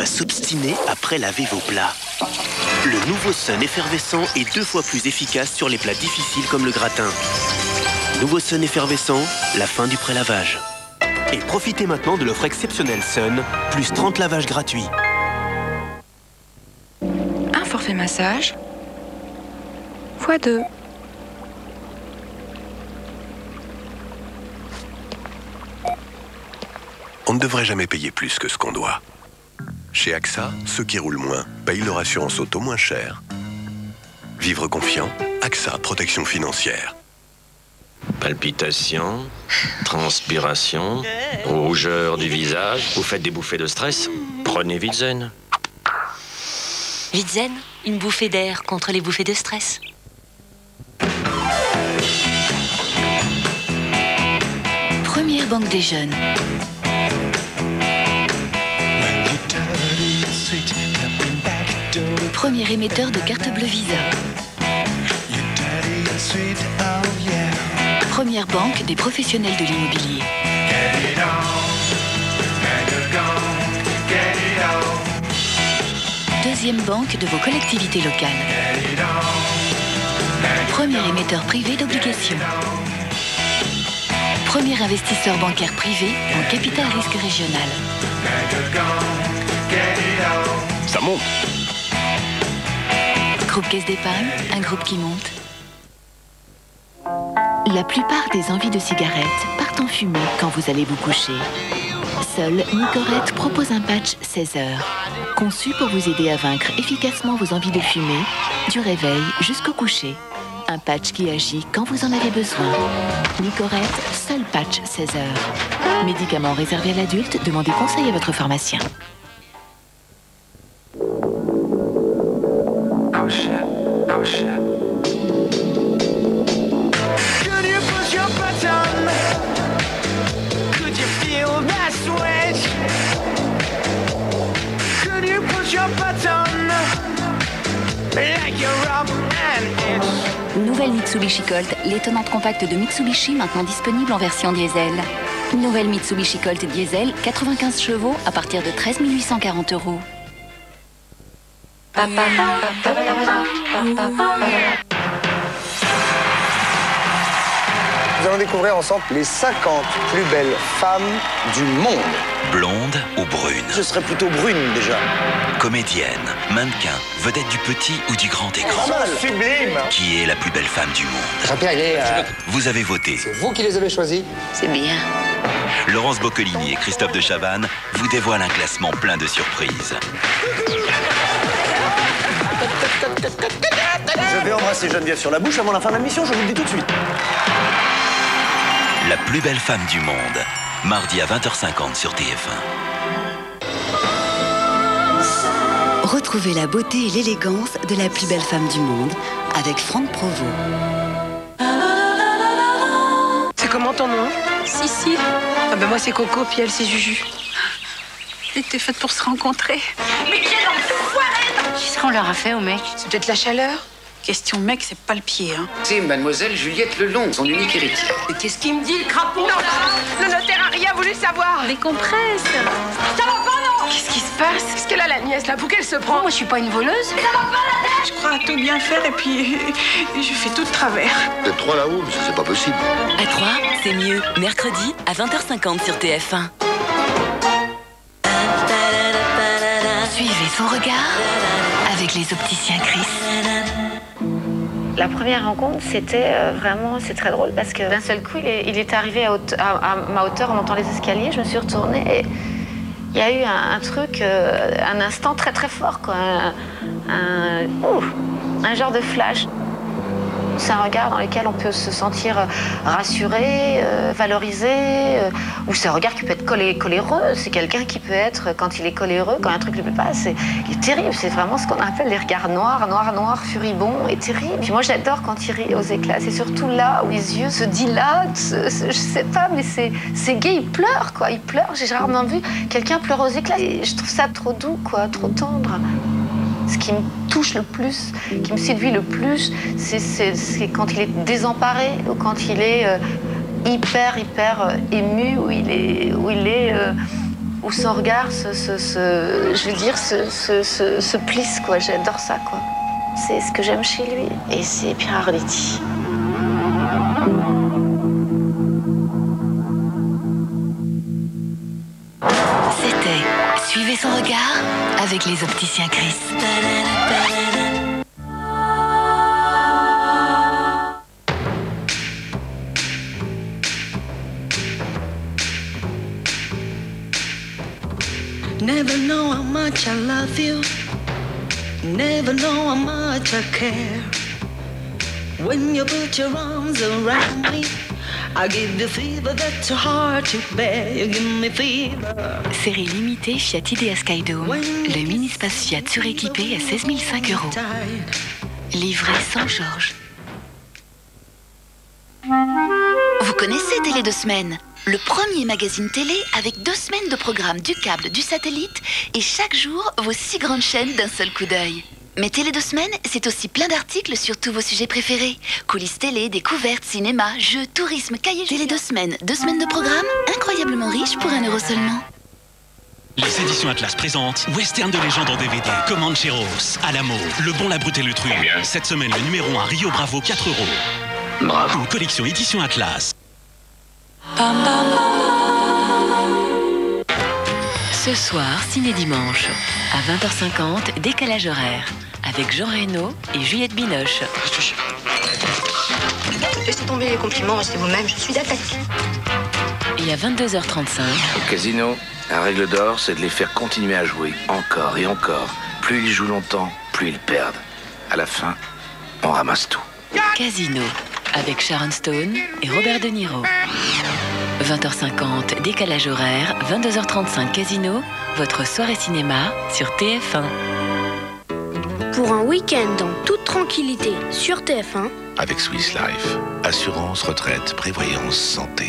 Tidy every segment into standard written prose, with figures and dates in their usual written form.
pas s'obstiner après laver vos plats. Le nouveau Sun effervescent est 2 fois plus efficace sur les plats difficiles comme le gratin. Nouveau Sun effervescent, la fin du pré-lavage. Et profitez maintenant de l'offre exceptionnelle Sun, plus 30 lavages gratuits. Un forfait massage, x2. On ne devrait jamais payer plus que ce qu'on doit. Chez AXA, ceux qui roulent moins payent leur assurance auto moins cher. Vivre confiant, AXA Protection Financière. Palpitations, transpiration, rougeur du visage. Vous faites des bouffées de stress? Prenez Vitzen. Vitzen, une bouffée d'air contre les bouffées de stress. Première banque des jeunes. Premier émetteur de carte bleue Visa. Première banque des professionnels de l'immobilier. Deuxième banque de vos collectivités locales. Premier émetteur privé d'obligations. Premier investisseur bancaire privé en capital risque régional. Ça monte. Groupe Caisse d'épargne, un groupe qui monte. La plupart des envies de cigarettes partent en fumée quand vous allez vous coucher. Seul Nicorette propose un patch 16 heures, conçu pour vous aider à vaincre efficacement vos envies de fumer, du réveil jusqu'au coucher. Un patch qui agit quand vous en avez besoin. Nicorette, seul patch 16 heures. Médicament réservé à l'adulte, demandez conseil à votre pharmacien. Oh shit, oh shit. Could you push your button? Could you feel that switch? Could you push your button? Like you're up and itch. Nouvelle Mitsubishi Colt, l'étonnante compacte de Mitsubishi, maintenant disponible en version diesel. Nouvelle Mitsubishi Colt diesel, 95 chevaux à partir de 13 840 €. Nous allons découvrir ensemble les 50 plus belles femmes du monde. Blonde ou brune? Je serais plutôt brune déjà. Comédienne, mannequin, vedette du petit ou du grand écran. Sublime. Qui est la plus belle femme du monde? Jean-Pierre, il est... Vous avez voté. C'est vous qui les avez choisis? C'est bien. Laurence Boccolini et Christophe de Chavannes vous dévoilent un classement plein de surprises. Je vais embrasser Geneviève sur la bouche avant la fin de la mission, je vous le dis tout de suite. La plus belle femme du monde, mardi à 20h50 sur TF1. Retrouvez la beauté et l'élégance de la plus belle femme du monde avec Franck Provost. C'est comment ton nom? Sissi. Ah ben moi c'est Coco, puis elle c'est Juju. Elle était faite pour se rencontrer. Mais quel enfoiré! Qu'est-ce qu'on leur a fait au mec? C'est peut-être la chaleur. Question mec, c'est pas le pied, hein. C'est mademoiselle Juliette Lelong, son unique héritière. Et qu'est-ce qu'il me dit, le crapaud? Non, le notaire a rien voulu savoir. Les compresses. Ça va pas, non? Qu'est-ce qui se passe? Qu'est-ce qu'elle a, la nièce, là? Pour qu'elle se prend? Moi, je suis pas une voleuse. Ça va pas, la tête? Je crois à tout bien faire et puis je fais tout de travers. Vous êtes 3 là-haut, mais c'est pas possible. À 3, c'est mieux. Mercredi à 20h50 sur TF1. Suivez son regard avec les opticiens Chris. La première rencontre, c'était vraiment, c'est très drôle parce que d'un seul coup, il est arrivé à ma hauteur en montant les escaliers. Je me suis retournée et il y a eu un truc, un instant très très fort, quoi. Un genre de flash. C'est un regard dans lequel on peut se sentir rassuré, valorisé, ou c'est un regard qui peut être coléreux. C'est quelqu'un qui peut être, quand il est coléreux, quand un truc ne lui plaît pas, il est terrible. C'est vraiment ce qu'on appelle les regards noirs, furibonds et terribles. Puis moi, j'adore quand il rit aux éclats. C'est surtout là où les yeux se dilatent. Je sais pas, mais c'est gay. Il pleure, quoi. Il pleure. J'ai rarement vu quelqu'un pleurer aux éclats. Et je trouve ça trop doux, quoi, trop tendre. Ce qui me touche le plus, qui me séduit le plus, c'est quand il est désemparé ou quand il est hyper ému, où il est où son regard je veux dire, se plisse, quoi. J'adore ça, quoi. C'est ce que j'aime chez lui. Et c'est Pierre Arditi. C'était Suivez son regard avec les opticiens Chris. Never know how much I love you. Never know how much I care. When you put your arms around me, I give you fever that's hard to bear. You give me fever. Série limitée Fiat Idea Skydome. Le mini-space Fiat suréquipé à 16 500 €. Livré sans Georges. Vous connaissez Télé 2 semaines? Le premier magazine télé avec 2 semaines de programme du câble, du satellite et chaque jour vos 6 grandes chaînes d'un seul coup d'œil. Mais Télé 2 semaines, c'est aussi plein d'articles sur tous vos sujets préférés. Coulisses télé, découvertes, cinéma, jeux, tourisme, cahiers. Télé 2 semaines, 2 semaines de programme incroyablement riche pour 1 € seulement. Les éditions Atlas présentent Western de légende en DVD. Comancheros, Alamo, Le Bon, la Brute et le Truand. Cette semaine, le numéro 1 Rio Bravo, 4 €. Bravo. Une collection édition Atlas. Ce soir, Ciné Dimanche, à 20h50, décalage horaire, avec Jean Reno et Juliette Binoche. Laissez tomber les compliments, restez vous-même, je suis d'attaque. Et à 22h35... Au casino, la règle d'or, c'est de les faire continuer à jouer, encore et encore. Plus ils jouent longtemps, plus ils perdent. À la fin, on ramasse tout. Casino, avec Sharon Stone et Robert De Niro. 20h50, décalage horaire, 22h35, Casino, votre soirée cinéma sur TF1. Pour un week-end en toute tranquillité sur TF1. Avec Swiss Life, assurance, retraite, prévoyance, santé.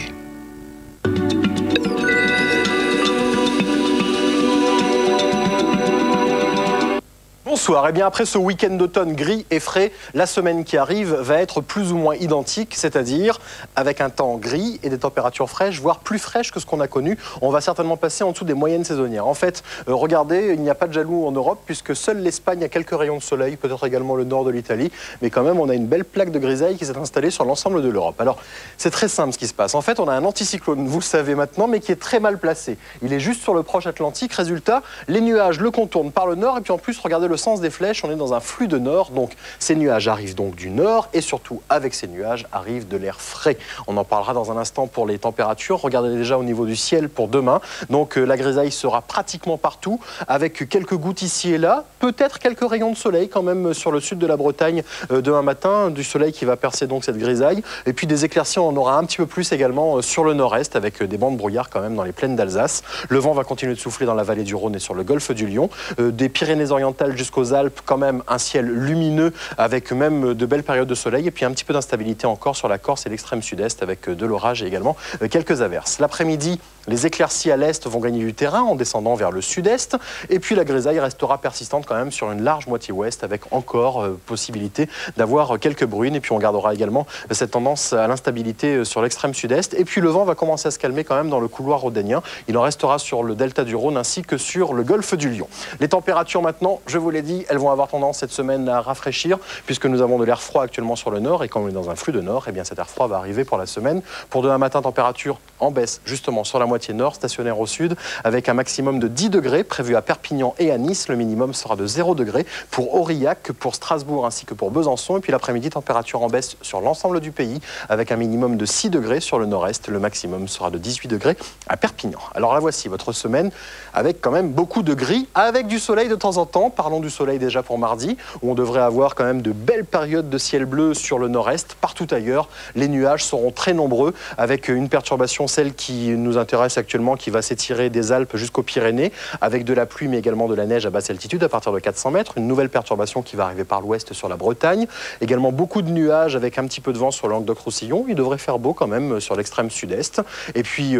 Bonsoir. Et bien après ce week-end d'automne gris et frais, la semaine qui arrive va être plus ou moins identique, c'est-à-dire avec un temps gris et des températures fraîches, voire plus fraîches que ce qu'on a connu. On va certainement passer en dessous des moyennes saisonnières. En fait, regardez, il n'y a pas de jaloux en Europe puisque seule l'Espagne a quelques rayons de soleil, peut-être également le nord de l'Italie, mais quand même on a une belle plaque de grisaille qui s'est installée sur l'ensemble de l'Europe. Alors c'est très simple ce qui se passe. En fait, on a un anticyclone, vous le savez maintenant, mais qui est très mal placé. Il est juste sur le proche Atlantique. Résultat, les nuages le contournent par le nord et puis en plus, regardez le sens des flèches, on est dans un flux de nord, donc ces nuages arrivent donc du nord et surtout avec ces nuages arrive de l'air frais. On en parlera dans un instant pour les températures. Regardez déjà au niveau du ciel pour demain, donc la grisaille sera pratiquement partout avec quelques gouttes ici et là, peut-être quelques rayons de soleil quand même sur le sud de la Bretagne demain matin, du soleil qui va percer donc cette grisaille et puis des éclaircies on en aura un petit peu plus également sur le nord-est avec des bancs de brouillard quand même dans les plaines d'Alsace. Le vent va continuer de souffler dans la vallée du Rhône et sur le golfe du Lion, des Pyrénées-Orientales jusqu'aux Alpes, quand même un ciel lumineux avec même de belles périodes de soleil et puis un petit peu d'instabilité encore sur la Corse et l'extrême sud-est avec de l'orage et également quelques averses. L'après-midi, les éclaircies à l'est vont gagner du terrain en descendant vers le sud-est et puis la grisaille restera persistante quand même sur une large moitié ouest avec encore possibilité d'avoir quelques bruines et puis on gardera également cette tendance à l'instabilité sur l'extrême sud-est et puis le vent va commencer à se calmer quand même dans le couloir rhodanien. Il en restera sur le delta du Rhône ainsi que sur le golfe du Lion. Les températures maintenant, je vous l'ai dit, elles vont avoir tendance cette semaine à rafraîchir puisque nous avons de l'air froid actuellement sur le nord et quand on est dans un flux de nord, eh bien cet air froid va arriver pour la semaine. Pour demain matin, température en baisse justement sur la moitié nord, stationnaire au sud, avec un maximum de 10 degrés prévu à Perpignan et à Nice. Le minimum sera de 0 degrés pour Aurillac, pour Strasbourg ainsi que pour Besançon. Et puis l'après-midi, température en baisse sur l'ensemble du pays avec un minimum de 6 degrés sur le nord-est. Le maximum sera de 18 degrés à Perpignan. Alors là, voici votre semaine avec quand même beaucoup de gris, avec du soleil de temps en temps. Parlons du soleil déjà pour mardi, où on devrait avoir quand même de belles périodes de ciel bleu sur le nord-est. Partout ailleurs, les nuages seront très nombreux, avec une perturbation, celle qui nous intéresse actuellement, qui va s'étirer des Alpes jusqu'aux Pyrénées, avec de la pluie, mais également de la neige à basse altitude, à partir de 400 mètres. Une nouvelle perturbation qui va arriver par l'ouest sur la Bretagne. Également beaucoup de nuages, avec un petit peu de vent sur le Languedoc-Roussillon. Il devrait faire beau quand même sur l'extrême sud-est. Et puis,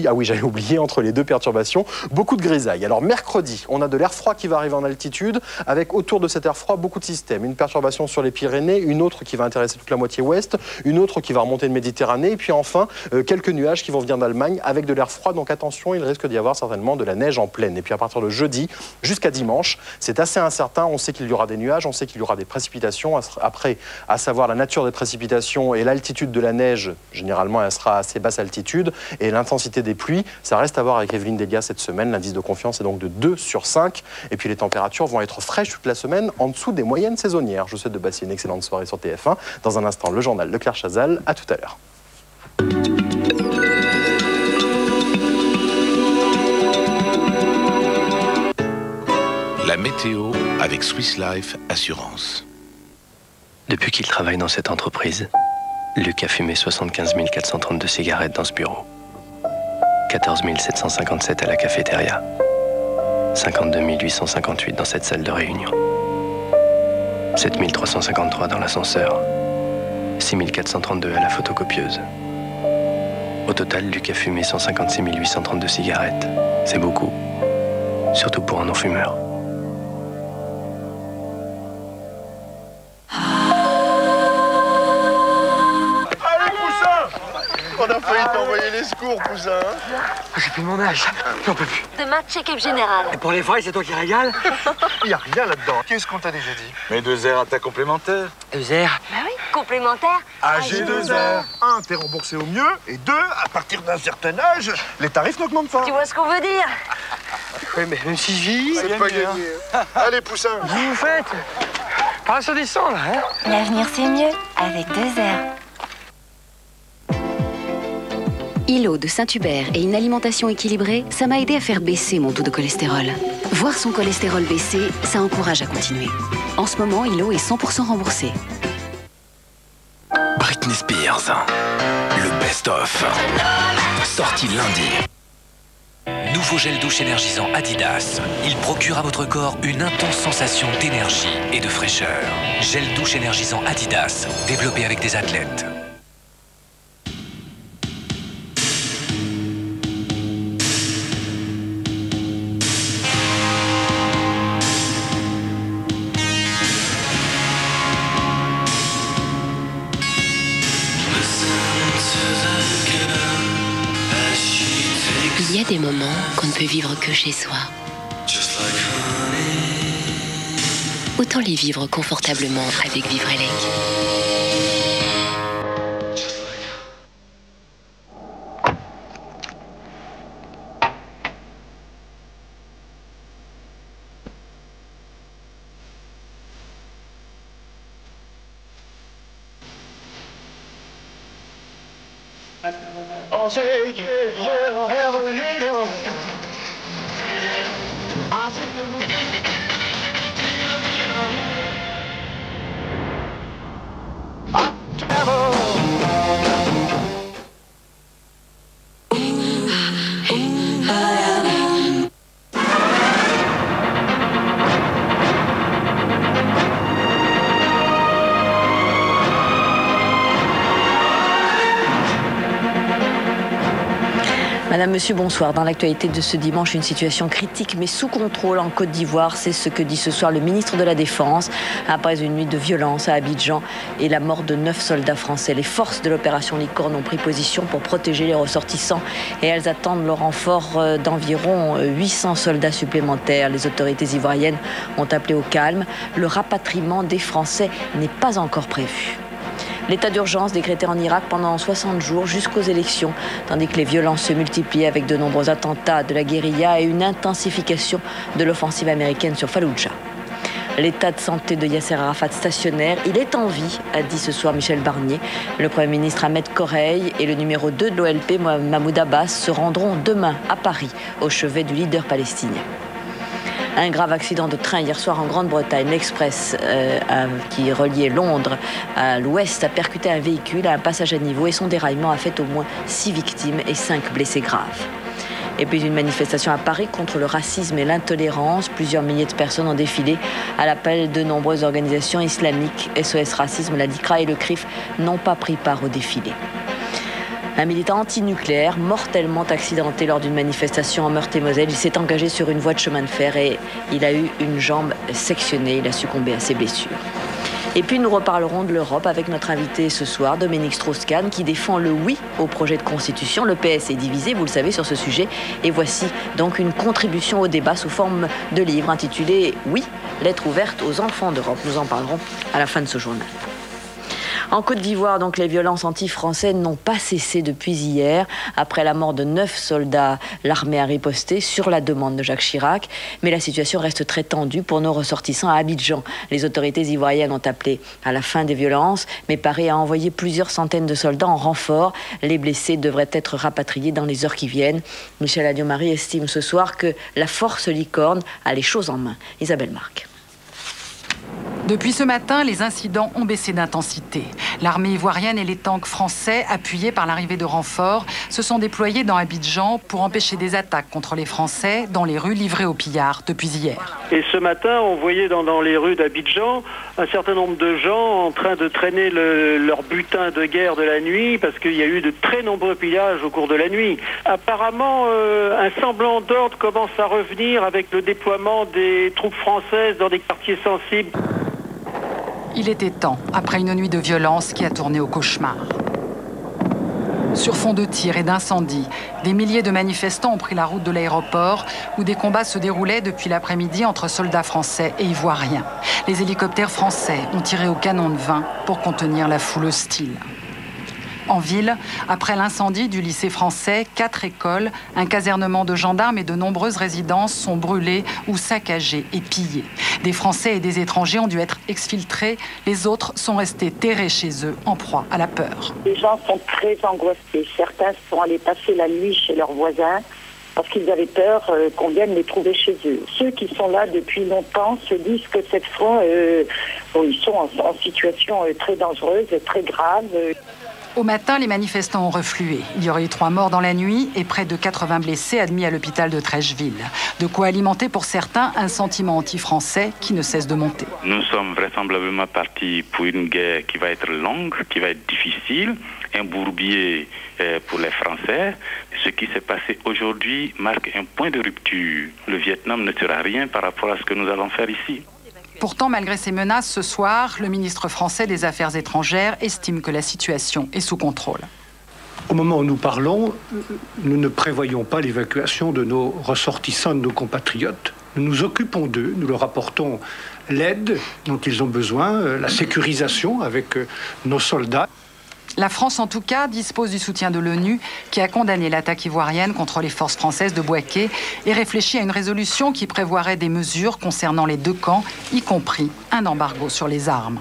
ah oui, j'avais oublié, entre les deux perturbations, beaucoup de grisailles. Alors mercredi, on a de l'air froid qui va arriver en altitude, avec autour de cet air froid beaucoup de systèmes. Une perturbation sur les Pyrénées, une autre qui va intéresser toute la moitié ouest, une autre qui va remonter de Méditerranée, et puis enfin quelques nuages qui vont venir d'Allemagne avec de l'air froid, donc attention, il risque d'y avoir certainement de la neige en plaine. Et puis à partir de jeudi jusqu'à dimanche, c'est assez incertain. On sait qu'il y aura des nuages, on sait qu'il y aura des précipitations. Après, à savoir la nature des précipitations et l'altitude de la neige, généralement elle sera à assez basse altitude, et l'intensité des pluies, ça reste à voir avec Evelyne Delia cette semaine. L'indice de confiance est donc de 2 sur 5. Et puis les températures vont être fraîches toute la semaine, en dessous des moyennes saisonnières. Je vous souhaite de passer une excellente soirée sur TF1. Dans un instant, le journal de Claire Chazal. À tout à l'heure. La météo avec Swiss Life Assurance. Depuis qu'il travaille dans cette entreprise, Luc a fumé 75 432 cigarettes dans ce bureau. 14 757 à la cafétéria. 52 858 dans cette salle de réunion. 7 353 dans l'ascenseur. 6 432 à la photocopieuse. Au total, Luc a fumé 156 832 cigarettes. C'est beaucoup. Surtout pour un non-fumeur. On a failli t'envoyer les secours, Poussin. J'ai plus mon âge, j'en peux plus. Demain, check-up général. Et pour les frais, c'est toi qui régales? Il n'y a rien là-dedans. Qu'est-ce qu'on t'a déjà dit? Mais 2 heures à ta complémentaire. 2 heures? Bah oui, complémentaire. AG2R. 1, t'es remboursé au mieux. Et 2, à partir d'un certain âge, les tarifs n'augmentent pas. Tu vois ce qu'on veut dire? Oui, mais même si je vis, c'est pas gagné. Allez, Poussin. Vous faites pas assourdissant, là, hein? L'avenir, c'est mieux avec 2R. Hilo de Saint-Hubert et une alimentation équilibrée, ça m'a aidé à faire baisser mon taux de cholestérol. Voir son cholestérol baisser, ça encourage à continuer. En ce moment, Hilo est 100% remboursé. Britney Spears, le best-of, sorti lundi. Nouveau gel douche énergisant Adidas. Il procure à votre corps une intense sensation d'énergie et de fraîcheur. Gel douche énergisant Adidas, développé avec des athlètes. Il y a des moments qu'on ne peut vivre que chez soi. Autant les vivre confortablement avec Vivrelec. I'll take it wherever you go. I'll take Madame, Monsieur, bonsoir. Dans l'actualité de ce dimanche, une situation critique mais sous contrôle en Côte d'Ivoire. C'est ce que dit ce soir le ministre de la Défense après une nuit de violence à Abidjan et la mort de 9 soldats français. Les forces de l'opération Licorne ont pris position pour protéger les ressortissants et elles attendent le renfort d'environ 800 soldats supplémentaires. Les autorités ivoiriennes ont appelé au calme. Le rapatriement des Français n'est pas encore prévu. L'état d'urgence décrété en Irak pendant 60 jours jusqu'aux élections, tandis que les violences se multiplient avec de nombreux attentats de la guérilla et une intensification de l'offensive américaine sur Falloujah. L'état de santé de Yasser Arafat stationnaire, il est en vie, a dit ce soir Michel Barnier. Le Premier ministre Ahmed Koreï et le numéro 2 de l'OLP, Mahmoud Abbas, se rendront demain à Paris, au chevet du leader palestinien. Un grave accident de train hier soir en Grande-Bretagne. L'Express qui reliait Londres à l'ouest a percuté un véhicule à un passage à niveau et son déraillement a fait au moins 6 victimes et 5 blessés graves. Et puis une manifestation à Paris contre le racisme et l'intolérance. Plusieurs milliers de personnes ont défilé à l'appel de nombreuses organisations islamiques. SOS Racisme, la DICRA et le CRIF n'ont pas pris part au défilé. Un militant anti-nucléaire mortellement accidenté lors d'une manifestation en Meurthe-et-Moselle. Il s'est engagé sur une voie de chemin de fer et il a eu une jambe sectionnée. Il a succombé à ses blessures. Et puis nous reparlerons de l'Europe avec notre invité ce soir, Dominique Strauss-Kahn, qui défend le oui au projet de constitution. Le PS est divisé, vous le savez, sur ce sujet. Et voici donc une contribution au débat sous forme de livre intitulé « Oui, lettre ouverte aux enfants d'Europe ». Nous en parlerons à la fin de ce journal. En Côte d'Ivoire, donc, les violences anti-françaises n'ont pas cessé depuis hier. Après la mort de 9 soldats, l'armée a riposté sur la demande de Jacques Chirac. Mais la situation reste très tendue pour nos ressortissants à Abidjan. Les autorités ivoiriennes ont appelé à la fin des violences, mais Paris a envoyé plusieurs centaines de soldats en renfort. Les blessés devraient être rapatriés dans les heures qui viennent. Michel Adio-Marie estime ce soir que la force licorne a les choses en main. Isabelle Marc. Depuis ce matin, les incidents ont baissé d'intensité. L'armée ivoirienne et les tanks français, appuyés par l'arrivée de renforts, se sont déployés dans Abidjan pour empêcher des attaques contre les Français dans les rues livrées aux pillards depuis hier. Et ce matin, on voyait dans les rues d'Abidjan un certain nombre de gens en train de traîner leur butin de guerre de la nuit parce qu'il y a eu de très nombreux pillages au cours de la nuit. Apparemment, un semblant d'ordre commence à revenir avec le déploiement des troupes françaises dans des quartiers sensibles. Il était temps, après une nuit de violence qui a tourné au cauchemar. Sur fond de tirs et d'incendies, des milliers de manifestants ont pris la route de l'aéroport où des combats se déroulaient depuis l'après-midi entre soldats français et ivoiriens. Les hélicoptères français ont tiré au canon de vin pour contenir la foule hostile. En ville, après l'incendie du lycée français, 4 écoles, un casernement de gendarmes et de nombreuses résidences sont brûlées ou saccagées et pillées. Des Français et des étrangers ont dû être exfiltrés. Les autres sont restés terrés chez eux, en proie à la peur. Les gens sont très angoissés. Certains sont allés passer la nuit chez leurs voisins parce qu'ils avaient peur qu'on vienne les trouver chez eux. Ceux qui sont là depuis longtemps se disent que cette fois, ils sont en situation très dangereuse, très grave. Au matin, les manifestants ont reflué. Il y aurait eu 3 morts dans la nuit et près de 80 blessés admis à l'hôpital de Trècheville. De quoi alimenter pour certains un sentiment anti-français qui ne cesse de monter. Nous sommes vraisemblablement partis pour une guerre qui va être longue, qui va être difficile, un bourbier pour les Français. Ce qui s'est passé aujourd'hui marque un point de rupture. Le Vietnam ne sera rien par rapport à ce que nous allons faire ici. Pourtant, malgré ces menaces, ce soir, le ministre français des Affaires étrangères estime que la situation est sous contrôle. Au moment où nous parlons, nous ne prévoyons pas l'évacuation de nos ressortissants, de nos compatriotes. Nous nous occupons d'eux, nous leur apportons l'aide dont ils ont besoin, la sécurisation avec nos soldats. La France, en tout cas, dispose du soutien de l'ONU qui a condamné l'attaque ivoirienne contre les forces françaises de Bouaké et réfléchit à une résolution qui prévoirait des mesures concernant les 2 camps, y compris un embargo sur les armes.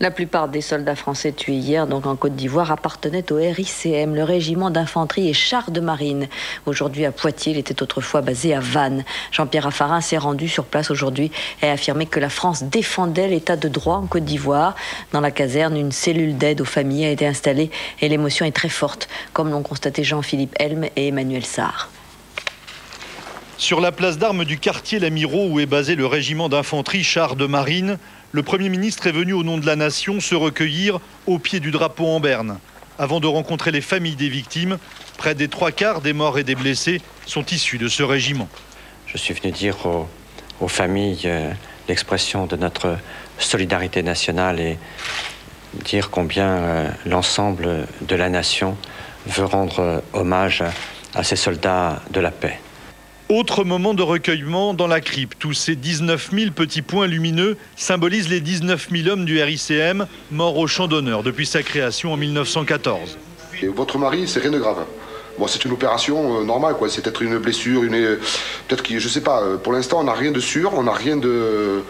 La plupart des soldats français tués hier, donc en Côte d'Ivoire, appartenaient au RICM, le régiment d'infanterie et chars de marine. Aujourd'hui à Poitiers, il était autrefois basé à Vannes. Jean-Pierre Raffarin s'est rendu sur place aujourd'hui et a affirmé que la France défendait l'état de droit en Côte d'Ivoire. Dans la caserne, une cellule d'aide aux familles a été installée et l'émotion est très forte, comme l'ont constaté Jean-Philippe Helm et Emmanuel Sarr. Sur la place d'armes du quartier Lamirault, où est basé le régiment d'infanterie chars de marine, le Premier ministre est venu au nom de la nation se recueillir au pied du drapeau en berne. Avant de rencontrer les familles des victimes, près des 3/4 des morts et des blessés sont issus de ce régiment. Je suis venu dire aux familles l'expression de notre solidarité nationale et dire combien l'ensemble de la nation veut rendre hommage à ces soldats de la paix. Autre moment de recueillement dans la crypte, où ces 19 000 petits points lumineux symbolisent les 19 000 hommes du RICM morts au champ d'honneur depuis sa création en 1914. Et votre mari, c'est rien de grave. Bon, c'est une opération normale, quoi. C'est peut-être une blessure, peut-être que je sais pas. Pour l'instant, on n'a rien de sûr, on n'a rien de.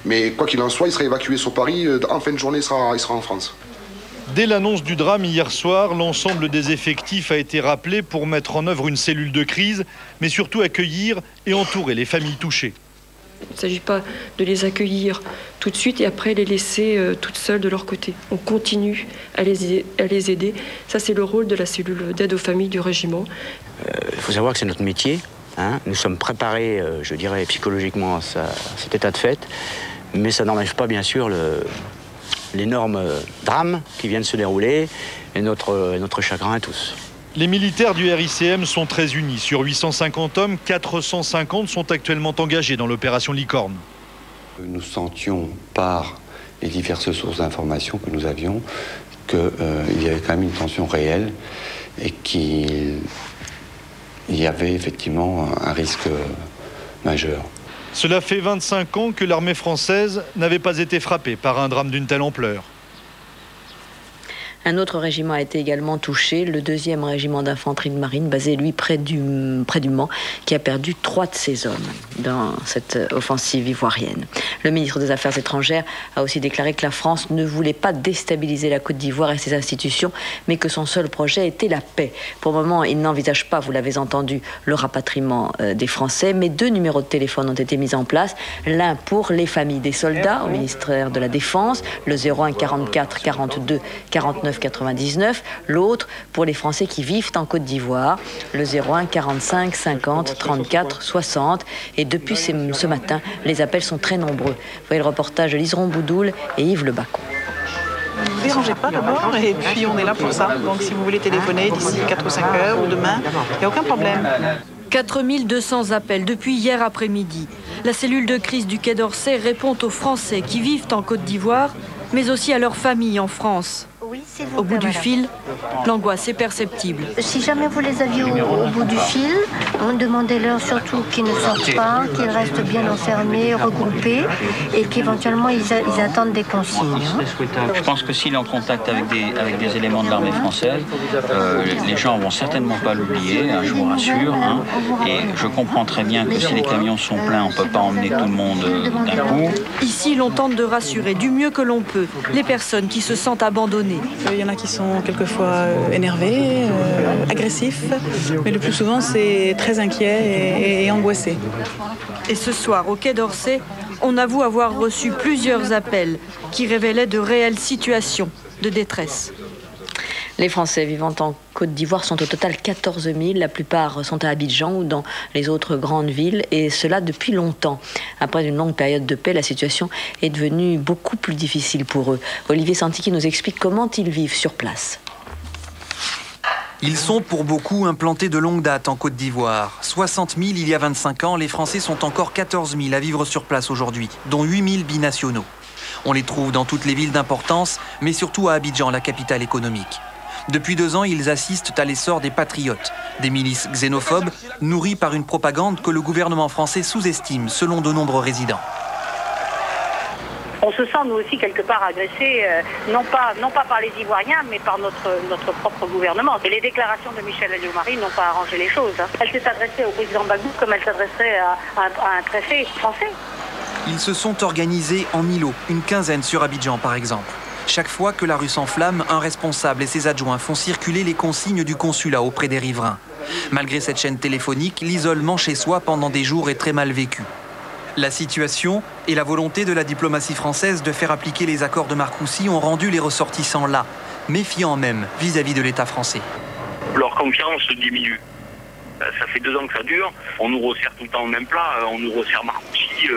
Mais quoi qu'il en soit, il sera évacué sur Paris. En fin de journée, il sera en France. Dès l'annonce du drame hier soir, l'ensemble des effectifs a été rappelé pour mettre en œuvre une cellule de crise, mais surtout accueillir et entourer les familles touchées. Il ne s'agit pas de les accueillir tout de suite et après les laisser toutes seules de leur côté. On continue à les aider. Ça, c'est le rôle de la cellule d'aide aux familles du régiment. Il faut savoir que c'est notre métier. Nous sommes préparés, je dirais, psychologiquement à cet état de fait, mais ça n'enlève pas, bien sûr, l'énorme drame qui vient de se dérouler et notre chagrin à tous. Les militaires du RICM sont très unis. Sur 850 hommes, 450 sont actuellement engagés dans l'opération Licorne. Nous sentions par les diverses sources d'informations que nous avions qu'il y avait quand même une tension réelle et qu'il y avait effectivement un risque majeur. Cela fait 25 ans que l'armée française n'avait pas été frappée par un drame d'une telle ampleur. Un autre régiment a été également touché, le 2e régiment d'infanterie de marine, basé lui près du Mans, qui a perdu 3 de ses hommes dans cette offensive ivoirienne. Le ministre des Affaires étrangères a aussi déclaré que la France ne voulait pas déstabiliser la Côte d'Ivoire et ses institutions, mais que son seul projet était la paix. Pour le moment, il n'envisage pas, vous l'avez entendu, le rapatriement des Français, mais 2 numéros de téléphone ont été mis en place, l'un pour les familles des soldats au ministère de la Défense, le 01 44 42 49 99, l'autre pour les Français qui vivent en Côte d'Ivoire, le 01 45 50 34 60. Et depuis ce matin, les appels sont très nombreux. Vous voyez le reportage de Liseron Boudoul et Yves Le Bacon. Ne vous dérangez pas d'abord, et puis on est là pour ça. Donc si vous voulez téléphoner d'ici 4 ou 5 heures ou demain, il n'y a aucun problème. 4200 appels depuis hier après-midi. La cellule de crise du Quai d'Orsay répond aux Français qui vivent en Côte d'Ivoire, mais aussi à leurs familles en France. Au bout du fil, l'angoisse est perceptible. Si jamais vous les aviez au bout du fil, on demandait-leur surtout qu'ils ne sortent pas, qu'ils restent bien enfermés, regroupés, et qu'éventuellement ils attendent des consignes. Je pense que s'il est en contact avec des éléments de l'armée française, les gens vont certainement pas l'oublier, je vous rassure. Et je comprends très bien que si les camions sont pleins, on ne peut pas emmener tout le monde d'un coup. Ici, l'on tente de rassurer du mieux que l'on peut les personnes qui se sentent abandonnées. Il y en a qui sont quelquefois énervés, agressifs, mais le plus souvent c'est très inquiet et angoissé. Et ce soir, au Quai d'Orsay, on avoue avoir reçu plusieurs appels qui révélaient de réelles situations de détresse. Les Français vivant en Côte d'Ivoire sont au total 14 000. La plupart sont à Abidjan ou dans les autres grandes villes, et cela depuis longtemps. Après une longue période de paix, la situation est devenue beaucoup plus difficile pour eux. Olivier Santi qui nous explique comment ils vivent sur place. Ils sont pour beaucoup implantés de longue date en Côte d'Ivoire. 60 000 il y a 25 ans, les Français sont encore 14 000 à vivre sur place aujourd'hui, dont 8 000 binationaux. On les trouve dans toutes les villes d'importance, mais surtout à Abidjan, la capitale économique. Depuis 2 ans, ils assistent à l'essor des patriotes, des milices xénophobes nourries par une propagande que le gouvernement français sous-estime, selon de nombreux résidents. On se sent nous aussi quelque part agressés, non pas par les Ivoiriens, mais par notre propre gouvernement. Et les déclarations de Michel Alliot-Marie n'ont pas arrangé les choses. Elle s'est adressée au président Gbagbo comme elle s'adresserait à un préfet français. Ils se sont organisés en îlots, une quinzaine sur Abidjan par exemple. Chaque fois que la rue s'enflamme, un responsable et ses adjoints font circuler les consignes du consulat auprès des riverains. Malgré cette chaîne téléphonique, l'isolement chez soi pendant des jours est très mal vécu. La situation et la volonté de la diplomatie française de faire appliquer les accords de Marcoussis ont rendu les ressortissants là, méfiants même vis-à-vis de l'État français. Leur confiance diminue. Ça fait 2 ans que ça dure. On nous resserre tout le temps au même plat. On nous resserre Marcoussis.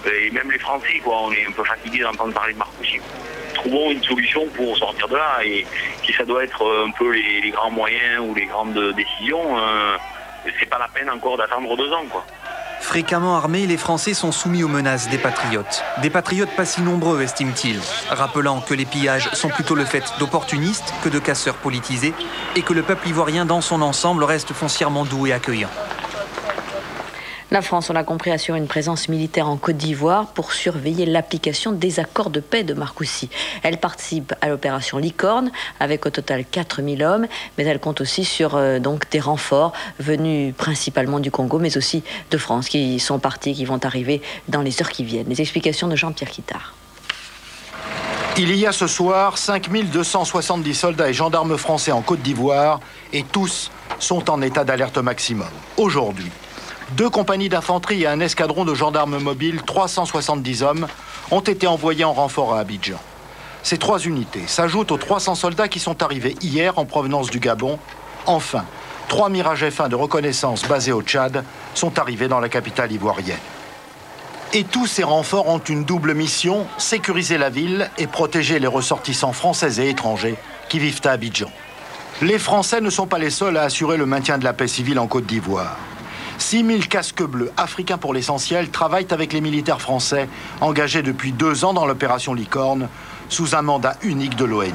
Et même les Français, quoi. On est un peu fatigués d'entendre parler de Marcoussis. Trouvons une solution pour sortir de là. Et si ça doit être un peu les grands moyens ou les grandes décisions, c'est pas la peine encore d'attendre 2 ans, quoi. Fréquemment armés, les Français sont soumis aux menaces des patriotes. Des patriotes pas si nombreux, estime-t-il, rappelant que les pillages sont plutôt le fait d'opportunistes que de casseurs politisés et que le peuple ivoirien dans son ensemble reste foncièrement doux et accueillant. La France, on l'a compris, assure une présence militaire en Côte d'Ivoire pour surveiller l'application des accords de paix de Marcoussis. Elle participe à l'opération Licorne avec au total 4000 hommes, mais elle compte aussi sur donc des renforts venus principalement du Congo, mais aussi de France, qui sont partis, qui vont arriver dans les heures qui viennent. Les explications de Jean-Pierre Quittard. Il y a ce soir 5270 soldats et gendarmes français en Côte d'Ivoire et tous sont en état d'alerte maximum. Aujourd'hui, 2 compagnies d'infanterie et un escadron de gendarmes mobiles, 370 hommes, ont été envoyés en renfort à Abidjan. Ces 3 unités s'ajoutent aux 300 soldats qui sont arrivés hier en provenance du Gabon. Enfin, 3 Mirage F1 de reconnaissance basés au Tchad sont arrivés dans la capitale ivoirienne. Et tous ces renforts ont une double mission, sécuriser la ville et protéger les ressortissants français et étrangers qui vivent à Abidjan. Les Français ne sont pas les seuls à assurer le maintien de la paix civile en Côte d'Ivoire. 6 000 casques bleus, africains pour l'essentiel, travaillent avec les militaires français, engagés depuis 2 ans dans l'opération Licorne, sous un mandat unique de l'ONU.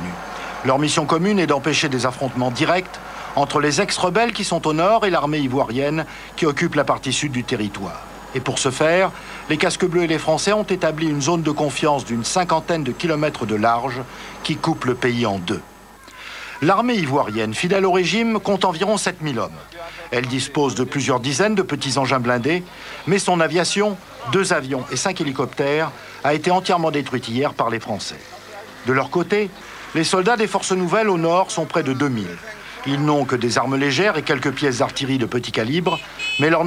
Leur mission commune est d'empêcher des affrontements directs entre les ex-rebelles qui sont au nord et l'armée ivoirienne qui occupe la partie sud du territoire. Et pour ce faire, les casques bleus et les Français ont établi une zone de confiance d'une 50aine de kilomètres de large qui coupe le pays en 2. L'armée ivoirienne, fidèle au régime, compte environ 7000 hommes. Elle dispose de plusieurs dizaines de petits engins blindés, mais son aviation, 2 avions et 5 hélicoptères, a été entièrement détruite hier par les Français. De leur côté, les soldats des forces nouvelles au nord sont près de 2000. Ils n'ont que des armes légères et quelques pièces d'artillerie de petit calibre, mais leur